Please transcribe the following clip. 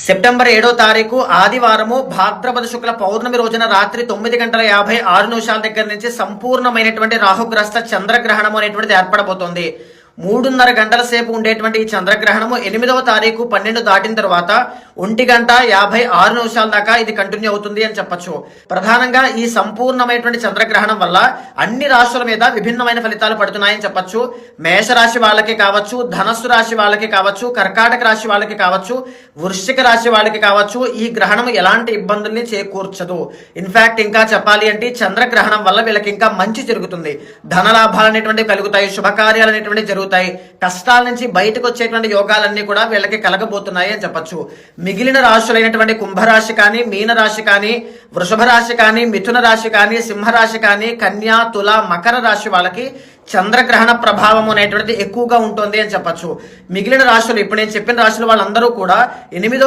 September 7వ తారీఖు ఆదివారము భాద్రపద శుక్ల పౌర్ణమి రోజున రాత్రి 9:56 దగ్గర నుంచి సంపూర్ణమైనటువంటి రాహుగ్రస్త చంద్రగ్రహణం అనేటువంటిది ఏర్పడబోతోంది. 3:30 గంటల సేపు ఉండేటువంటి ఈ చంద్రగ్రహణము 8వ తారీఖు 12 దాటిన తర్వాత 1:56 దాకా ఇది కంటిన్యూ అవుతుంది అని చెప్పొచ్చు. ప్రధానంగా ఈ సంపూర్ణమైనటువంటి చంద్రగ్రహణం వల్ల అన్ని రాశుల మీద విభిన్నమైన ఫలితాలు పడుతున్నాయని చెప్పొచ్చు. మేషరాశి వాళ్ళకి కావచ్చు, ధనస్సు రాశి వాళ్ళకి కావచ్చు, కర్కాటక రాశి వాళ్ళకి కావచ్చు, వృశ్చిక రాశి వాళ్ళకి కావచ్చు, ఈ గ్రహణం ఎలాంటి ఇబ్బందుల్ని చేకూర్చదు. ఇన్ఫాక్ట్ ఇంకా చెప్పాలి అంటే చంద్రగ్రహణం వల్ల వీళ్ళకి ఇంకా మంచి జరుగుతుంది. ధనలాభాలు అనేటువంటివి కలుగుతాయి, శుభకార్యాలు అనేటువంటివి జరుగుతాయి, కష్టాల నుంచి బయటకు వచ్చేటువంటి యోగాలన్నీ కూడా వీళ్ళకి కలగబోతున్నాయి అని చెప్పొచ్చు. మిగిలిన రాశులైనటువంటి కుంభరాశి కానీ, మీన రాశి కానీ, వృషభ రాశి కానీ, మిథున రాశి కానీ, సింహరాశి కానీ, కన్యా, తుల, మకర రాశి వాళ్ళకి చంద్రగ్రహణ ప్రభావం అనేటువంటిది ఎక్కువగా ఉంటుంది అని చెప్పొచ్చు. మిగిలిన రాశులు ఇప్పుడు నేను చెప్పిన రాశులు వాళ్ళందరూ కూడా 8వ